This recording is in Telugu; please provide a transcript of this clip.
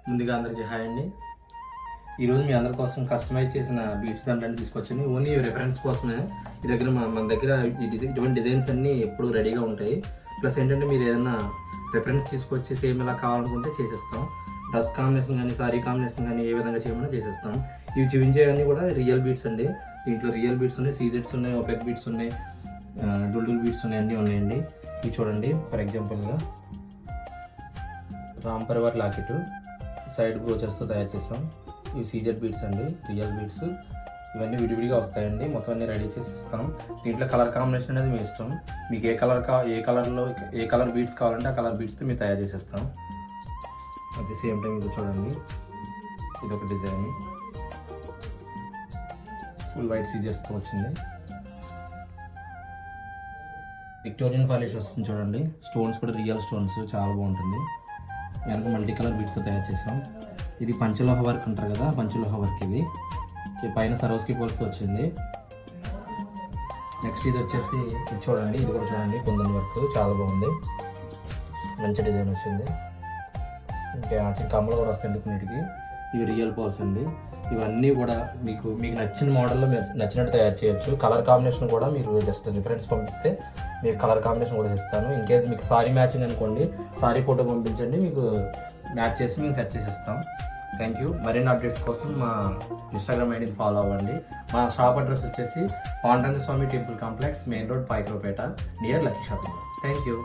ముందుగా అందరికీ హాయ్ అండి. ఈరోజు మీ అందరి కోసం కస్టమైజ్ చేసిన బీట్స్ దండని తీసుకొచ్చింది. ఓన్లీ రెఫరెన్స్ కోసమే. ఈ దగ్గర మన దగ్గర ఇటువంటి డిజైన్స్ అన్నీ ఎప్పుడు రెడీగా ఉంటాయి. ప్లస్ ఏంటంటే మీరు ఏదైనా రెఫరెన్స్ తీసుకొచ్చి సేమ్ ఇలా కావాలనుకుంటే చేసేస్తాం. డ్రెస్ కాంబినేషన్ కానీ సారీ కాంబినేషన్ కానీ ఏ విధంగా చేయమన్నా చేసేస్తాం. ఇవి చూపించేవన్నీ కూడా రియల్ బీట్స్ అండి. దీంట్లో రియల్ బీట్స్ ఉన్నాయి, సీజెట్స్ ఉన్నాయి, ఒపెక్ బీట్స్ ఉన్నాయి, డుల్ బీట్స్ ఉన్నాయి, అన్నీ ఉన్నాయండి. ఇవి చూడండి. ఫర్ ఎగ్జాంపుల్గా రామ్ పరివార్ లాకెట్ సైడ్ బ్రోచెస్తో తయారు చేసాం. ఇవి సీజెడ్ బీట్స్ అండి, రియల్ బీట్స్. ఇవన్నీ విడివిడిగా వస్తాయండి. మొత్తం అన్నీ రెడీ చేసి ఇస్తాం. దీంట్లో కలర్ కాంబినేషన్ అనేది మీ ఇష్టం. మీకు ఏ కలర్ బీట్స్ కావాలంటే ఆ కలర్ బీట్స్తో మీరు తయారు చేసేస్తాం. అట్ ది సేమ్ టైం ఇది చూడండి, ఇది ఒక డిజైన్ ఫుల్ వైట్ సీజర్స్తో వచ్చింది. విక్టోరియన్ పాలిష్ వస్తుంది చూడండి. స్టోన్స్ కూడా రియల్ స్టోన్స్, చాలా బాగుంటుంది. వెనక మల్టీ కలర్ బీట్స్తో తయారు చేసాం. ఇది పంచలోహ వర్క్ అంటారు కదా, పంచలోహ వర్క్ ఇది. పైన సరోస్కి పోల్స్తో వచ్చింది. నెక్స్ట్ ఇది వచ్చేసి ఇది చూడండి, ఇది కూడా చూడండి, కుందన్ వర్క్ చాలా బాగుంది, మంచి డిజైన్ వచ్చింది. ఇంకా కమ్మలు కూడా వస్తాయండి కొన్నిటికి. ఇవి రియల్ పోల్స్ అండి. ఇవన్నీ కూడా మీకు నచ్చిన మోడల్లో మీరు నచ్చినట్టు తయారు చేయొచ్చు. కలర్ కాంబినేషన్ కూడా మీరు జస్ట్ రిఫరెన్స్ పంపిస్తే మీకు కలర్ కాంబినేషన్ కూడా ఇస్తాను. ఇన్ కేస్ మీకు సారీ మ్యాచింగ్ అనుకోండి, సారీ ఫోటో పంపించండి, మీకు మ్యాచ్ చేసి మేము సెట్ చేసి ఇస్తాం. Thank you. మరిన్ని అప్డేట్స్ కోసం మా ఇన్స్టాగ్రామ్ ఐడిని ఫాలో అవ్వండి. మా షాప్ అడ్రస్ వచ్చేసి Panduranga Swami temple complex, main road, Payakaraopeta, near lucky shopping. Thank you.